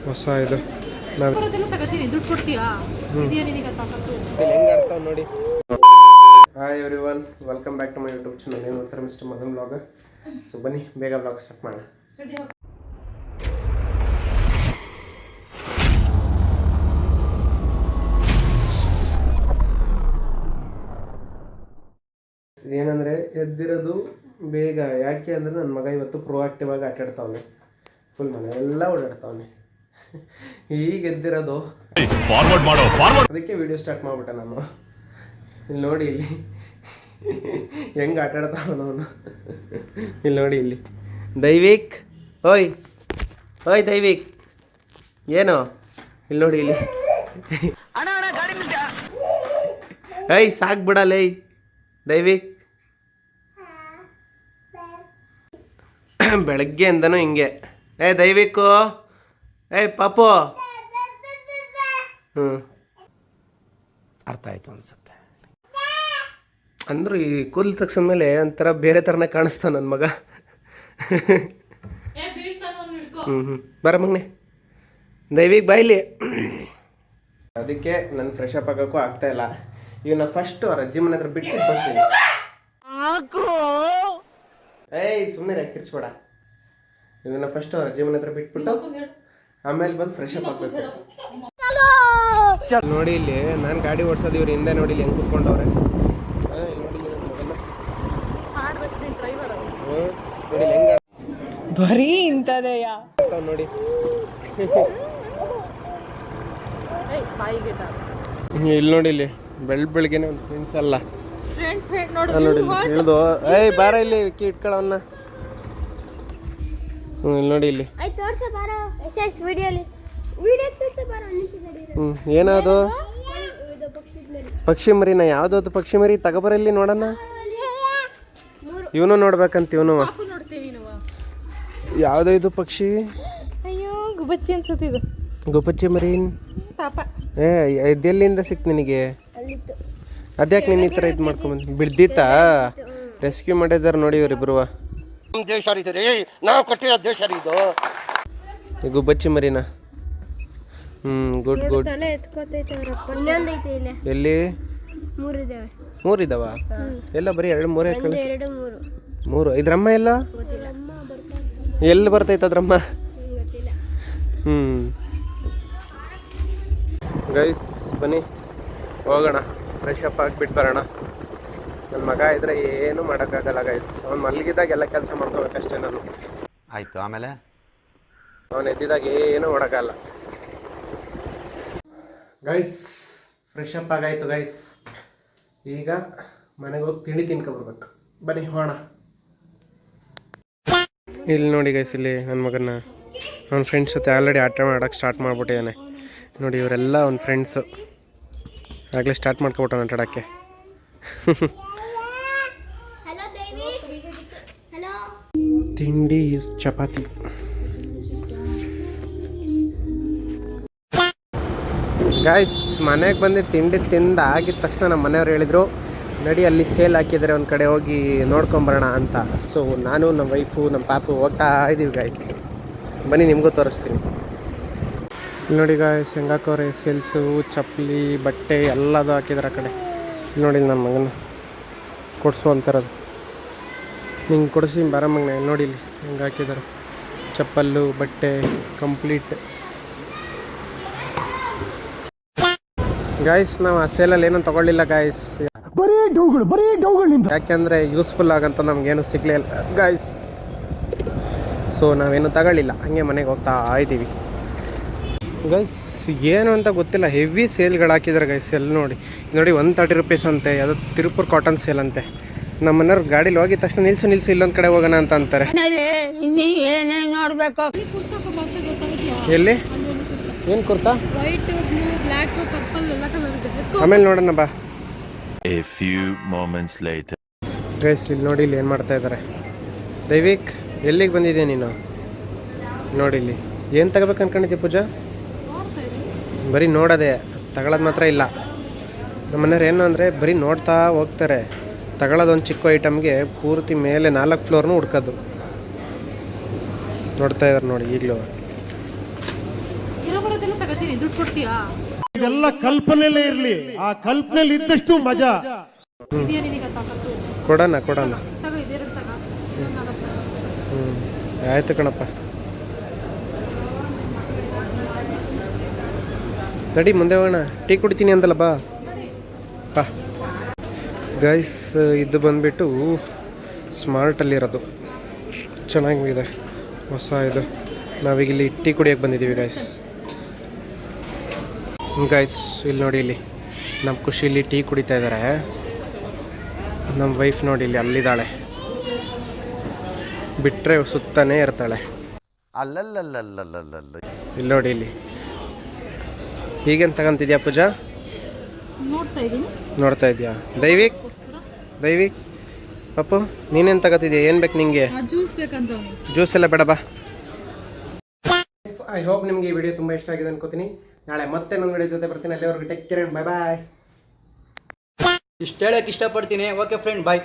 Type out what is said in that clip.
ಹೊಸ ಇದು ನಾವು ಹೆಂಗೆ ಆಡ್ತಾವೆ ನೋಡಿ. Hi everyone, welcome back to my YouTube channel. ಏನು ಮಾಡ್ತಾರೆ ಮಿಸ್ಟರ್ ಮದನ್ ವ್ಲಾಗ್. ಸೊ ಬನ್ನಿ ಬೇಗ ವ್ಲಾಗ್ ಸ್ಟಾರ್ಟ್ ಮಾಡೋಣ. ಏನಂದರೆ ಎದ್ದಿರೋದು ಬೇಗ, ಯಾಕೆ ಅಂದರೆ ನನ್ನ ಮಗ ಇವತ್ತು ಪ್ರೊಆಕ್ಟಿವ್ ಆಗಿ ಆಟಾಡ್ತಾವನೆ, ಫುಲ್ ಮನೆ ಎಲ್ಲ ಓಡಾಡ್ತಾವನೆ. ಈಗ ಎದ್ದಿರೋದು ಅದಕ್ಕೆ ವಿಡಿಯೋ ಸ್ಟಾರ್ಟ್ ಮಾಡಿಬಿಟ್ಟೆ ನಾನು. ಇಲ್ಲಿ ನೋಡಿ, ಇಲ್ಲಿ ಹೆಂಗೆ ಆಟಾಡ್ತಾವನವನು. ಇಲ್ಲಿ ನೋಡಿ, ಇಲ್ಲಿ ದೈವಿಕ್, ಓಯ್ ಓಯ್ ದೈವಿಕ್, ಏನು ಇಲ್ಲಿ ನೋಡಿ, ಇಲ್ಲಿ ಏಯ್ ಸಾಕು ಬಿಡಲ್ಲ ಏಯ್ ದೈವಿಕ್. ಬೆಳಗ್ಗೆಯಿಂದನೂ ಹಿಂಗೆ, ಏ ದೈವಿಕ್ಕು, ಏಯ್ ಪಾಪು. ಅರ್ಥ ಆಯ್ತು ಅನ್ಸುತ್ತೆ. ಅಂದರೂ ಈ ಕೂದಲು ತಗ್ಸಿದ್ಮೇಲೆ ಒಂಥರ ಬೇರೆ ಥರನೇ ಕಾಣಿಸ್ತಾವ ನನ್ನ ಮಗ. ಬರ ಮಗನೆ ದೈವಿಕ್ ಬಾಯ್ಲಿ. ಅದಕ್ಕೆ ನಾನು ಫ್ರೆಶ್ ಅಪ್ ಆಗೋಕ್ಕೂ ಆಗ್ತಾಯಿಲ್ಲ. ಇವನ್ನ ಫಸ್ಟ್ ಅವ್ರ ಅಜ್ಜಿ ಮನೆ ಹತ್ರ ಬಿಟ್ಟು ಬರ್ತೀನಿ. ಏಯ್ ಸುಮ್ಮನೆ ಕಿರ್ಚ್ಬೇಡ. ಇವನ್ನ ಫಸ್ಟ್ ಅವ್ರ ಅಜ್ಜಿ ಮನೆ ಹತ್ರ ಬಿಟ್ಬಿಟ್ಟು ಆಮೇಲೆ ಬಂದು ಫ್ರೆಶ್ ಅಪ್ ಆಗ್ಬೇಕು. ನೋಡಿ ಇಲ್ಲಿ ನಾನು ಗಾಡಿ ಓಡಿಸೋದು, ಇವ್ರು ಹಿಂದೆ ನೋಡಿ ಹೆಂಗೆ ಕೂತ್ಕೊಂಡವ್ರೆ. ನೋಡಿ ಹೆಂಗ ಬರೀ ಇಂಥದೆಯಾ ನೋಡಿ. ಇಲ್ಲಿ ನೋಡಿ, ಇಲ್ಲಿ ಬೆಳಗ್ಗೆನೆ ಒಂದು ಫ್ರೆಂಡ್ಸ್ ಅಲ್ಲ ನೋಡಿ ಇಳ್ದು. ಏಯ್ ಬಾರ ಇಲ್ಲಿ ವಿಕ್ಕಿ ಇಟ್ಕೊಳ್ಳೋನ್ನ. ಇಲ್ಲಿ ನೋಡಿ, ಇಲ್ಲಿ ಏನದು ಪಕ್ಷಿ ಮರಿನ? ಯಾವ್ದು ಪಕ್ಷಿ ಮರಿ ತಗೋಬರಲ್ಲಿ ನೋಡೋಣ. ಇವನು ನೋಡ್ಬೇಕಂತ. ಇವನು ಯಾವ್ದು ಇದು ಪಕ್ಷಿ? ಗುಬ್ಬಚ್ಚಿ ಅನ್ಸುತ್ತೆ ಇದು. ಗುಬ್ಬಚ್ಚಿ ಮರಿ ಇದೆಲ್ಲಿಂದ ಸಿಕ್ತು ನಿನಗೆ? ಅದ್ಯಾಕೆ ನೀನು ಈ ಥರ ಇದು ಮಾಡ್ಕೊಂಬಂದು ಬಿಡ್ದಿತ್ತಾ? ರೆಸ್ಕ್ಯೂ ಮಾಡಿದಾರೆ ನೋಡಿ ಇವರಿಬ್ರು. ಗುಬ್ಬಚ್ಚಿ ಮರಿನಾ? Good good. ಎಲ್ಲಿ? ಮೂರಿದಾವ? ಎಲ್ಲ ಬರೀ 2-3 ಮೂರು. ಇದ್ರಮ್ಮ ಎಲ್ಲ ಎಲ್ಲಿ ಬರ್ತೈತೆ ಅದ್ರಮ್ಮ? ಗೈಸ್ ಬನ್ನಿ ಹೋಗೋಣ, ಫ್ರೆಶ್ ಅಪ್ ಆಗಿಬಿಟ್ಟು ಬರೋಣ. ನನ್ನ ಮಗ ಇದ್ರೆ ಏನೂ ಮಾಡೋಕ್ಕಾಗಲ್ಲ ಗೈಸ್. ಅವ್ನು ಮಲಗಿದಾಗ ಎಲ್ಲ ಕೆಲಸ ಮಾಡ್ಕೋಬೇಕಷ್ಟೇ ನಾನು. ಆಯಿತು, ಆಮೇಲೆ ಅವನು ಎದ್ದಿದಾಗ ಏನೂ ಮಾಡೋಕ್ಕಾಗಲ್ಲ. ಗೈಸ್ ಫ್ರೆಶ್ ಅಪ್ ಆಗಾಯಿತು ಗೈಸ್. ಈಗ ಮನೆಗೆ ಹೋಗಿ ತಿಂಡಿ ತಿನ್ಕೊಬರ್ಬೇಕು. ಬನ್ನಿ ಹೋಗೋಣ. ಇಲ್ಲಿ ನೋಡಿ ಗೈಸ್, ಇಲ್ಲಿ ನನ್ನ ಮಗನ ಅವ್ನ ಫ್ರೆಂಡ್ಸ್ ಜೊತೆ ಆಲ್ರೆಡಿ ಆಟ ಮಾಡೋಕ್ಕೆ ಸ್ಟಾರ್ಟ್ ಮಾಡಿಬಿಟ್ಟಿದ್ದಾನೆ ನೋಡಿ. ಇವರೆಲ್ಲ ಅವ್ನ ಫ್ರೆಂಡ್ಸು ಆಗಲೇ ಸ್ಟಾರ್ಟ್ ಮಾಡ್ಕೊಬಿಟ್ಟು ಆಟ ಆಡೋಕ್ಕೆ. ತಿಂಡಿ ಚಪಾತಿ. ಗಾಯ್ಸ್ ಮನೆಗೆ ಬಂದು ತಿಂಡಿ ತಿಂದು ಆಗಿದ ತಕ್ಷಣ ನಮ್ಮ ಮನೆಯವ್ರು ಹೇಳಿದರು, ನಡಿ ಅಲ್ಲಿ ಸೇಲ್ ಹಾಕಿದರೆ ಒಂದು ಕಡೆ ಹೋಗಿ ನೋಡ್ಕೊಂಬರೋಣ ಅಂತ. ಸೊ ನಾನು, ನಮ್ಮ ವೈಫು, ನಮ್ಮ ಪಾಪು ಹೋಗ್ತಾ ಇದ್ದೀವಿ ಗಾಯ್ಸ್. ಬನ್ನಿ ನಿಮಗೂ ತೋರಿಸ್ತೀನಿ. ನೋಡಿ ಗಾಯ್ಸ್ ಹೆಂಗೆ ಹಾಕೋರೆ ಸೇಲ್ಸು, ಚಪ್ಪಲಿ, ಬಟ್ಟೆ ಎಲ್ಲದು ಹಾಕಿದ್ದಾರೆ ಆ ಕಡೆ. ನೋಡಿ ನನ್ನ ಮಗನ ಕೊಡಿಸು ಅಂತಾರದು. ನಿಂಗೆ ಕೊಡಿಸಿ ಬರ ಮಗನ. ನೋಡಿ ಇಲ್ಲಿ ಹೆಂಗೆ ಹಾಕಿದ್ದಾರೆ ಚಪ್ಪಲ್ಲು, ಬಟ್ಟೆ ಕಂಪ್ಲೀಟ್. ಗಾಯ್ಸ್ ನಾವು ಆ ಸೇಲಲ್ಲಿ ಏನೂ ತೊಗೊಳ್ಳಿಲ್ಲ ಗಾಯ್ಸ್, ಯಾಕೆಂದರೆ ಯೂಸ್ಫುಲ್ ಆಗಂತ ನಮಗೇನು ಸಿಗಲಿಲ್ಲ ಗಾಯ್ಸ್. ಸೊ ನಾವೇನು ತಗೊಳ್ಳಿಲ್ಲ, ಹಾಗೆ ಮನೆಗೆ ಹೋಗ್ತಾ ಇದ್ದೀವಿ ಗೈಸ್. ಏನು ಅಂತ ಗೊತ್ತಿಲ್ಲ, ಹೆವಿ ಸೇಲ್ಗಳು ಹಾಕಿದ್ದಾರೆ ಗೈಸ್. ಎಲ್ಲಿ ನೋಡಿ 130 ರೂಪೀಸ್ ಅಂತೆ. ಅದು ತಿರುಪುರ್ ಕಾಟನ್ ಸೇಲ್ ಅಂತೆ. ನಮ್ಮ ಮನೆಯವ್ರು ಗಾಡೀಲಿ ಹೋಗಿದ ತಕ್ಷಣ ನಿಲ್ಸು ಇಲ್ಲೊಂದು ಕಡೆ ಹೋಗೋಣ ಅಂತ ಅಂತಾರೆ. ಎಲ್ಲಿ ಏನು ಕುರ್ತಾ? ಆಮೇಲೆ ನೋಡೋಣ ಬಾ. ಗೈಸ್ ಇಲ್ಲಿ ನೋಡಿ, ಇಲ್ಲಿ ಏನು ಮಾಡ್ತಾ ಇದ್ದಾರೆ. ದೈವಿಕ್ ಎಲ್ಲಿಗೆ ಬಂದಿದ್ಯಾ ನೀನು? ನೋಡಿ ಇಲ್ಲಿ ಏನು ತಗೋಬೇಕು ಅನ್ಕೊಂಡಿದ್ದೆ ಪೂಜಾ? ಬರೀ ನೋಡೋದೆ, ತಗೊಳ್ಳೋದು ಮಾತ್ರ ಇಲ್ಲ. ನಮ್ಮ ಮನೆಯವ್ರು ಏನು ಅಂದರೆ ಬರೀ ನೋಡ್ತಾ ಹೋಗ್ತಾರೆ. ತಗೊಳ್ಳೋದೊಂದು ಚಿಕ್ಕ ಐಟಮ್ಗೆ ಪೂರ್ತಿ ಮೇಲೆ 4 ಫ್ಲೋರ್ನೂ ಹುಡ್ಕೋದು. ನೋಡ್ತಾ ಇದ್ದಾರೆ ನೋಡಿ ಈಗಲೂ. ದುಡ್ಡು ಕೊಡ್ತೀಯಾ? ಇದೆಲ್ಲ ಕಲ್ಪನೆಯಲ್ಲೇ ಇರ್ಲಿ, ಆ ಕಲ್ಪನೆಯಲ್ಲಿ ಇದ್ದಷ್ಟು ಮಜಾ. ಇದೆಯಾ ನಿನಗೆ ತಾಕತ್ತು? ಕೊಡೋಣ ತಗೋ ಇದೆರಡು ತಗೋ. ಆಯ್ತು ಕಣಪ್ಪ. ನಡಿ ಮುಂದೆ ಹೋಗೋಣ. ಟೀ ಕುಡಿತೀನಿ ಅಂತಲ್ಲ, ಬಾ ಬಾ. ಗೈಸ್, ಇದು ಬಂದ್ಬಿಟ್ಟು ಸ್ಮಾರ್ಟಲ್ಲಿರೋದು, ಚೆನ್ನಾಗಿದೆ ಹೊಸ ಇದು. ನಾವೀಗ ಇಲ್ಲಿ ಟೀ ಕುಡಿಯೋಕ್ಕೆ ಬಂದಿದ್ದೀವಿ ಗೈಸ್. ಇಲ್ಲಿ ನೋಡಿ, ಇಲ್ಲಿ ನಮ್ಮ ಖುಷಿಲಿ ಟೀ ಕುಡಿತಾ ಇದ್ದಾರೆ. ನಮ್ಮ ವೈಫ್ ನೋಡಿ ಇಲ್ಲಿ ಅಲ್ಲಿದ್ದಾಳೆ, ಬಿಟ್ಟರೆ ಸುತ್ತಾನೇ ಇರ್ತಾಳೆ. ಇಲ್ಲಿ ನೋಡಿ, ಇಲ್ಲಿ ಹೀಗೇನು ತಗೊಂತಿದ್ಯಾ ಪೂಜಾ? ನೋಡ್ತಾ ಇದ್ದೀನಿ. ನೋಡ್ತಾ ಇದೆಯಾ? ದೈವಿಕ್ ಪಪ್ಪು, ನೀನೇನು ತಗೋತಿದ್ಯಾ? ಏನು ಬೇಕು ನಿಂಗೆ? ಜ್ಯೂಸ್ ಬೇಕಂತ. ಜ್ಯೂಸ್ ಎಲ್ಲ ಬೇಡ, ಬಾ. ಐ ಹೋಪ್ ನಿಮಗೆ ಈ ವಿಡಿಯೋ ತುಂಬ ಇಷ್ಟ ಆಗಿದೆ ಅನ್ಕೋತೀನಿ. ನಾಳೆ ಮತ್ತೆ ನನ್ನ ವಿಡಿಯೋ ಜೊತೆ ಬರ್ತೀನಿ. ಅಲ್ಲಿವರೆಗೂ ಟೇಕ್ ಕೇರ್, ಬೈ ಬಾಯ್. ಇಷ್ಟು ಹೇಳಕ್ಕೆ ಇಷ್ಟಪಡ್ತೀನಿ. ಓಕೆ ಫ್ರೆಂಡ್, ಬಾಯ್.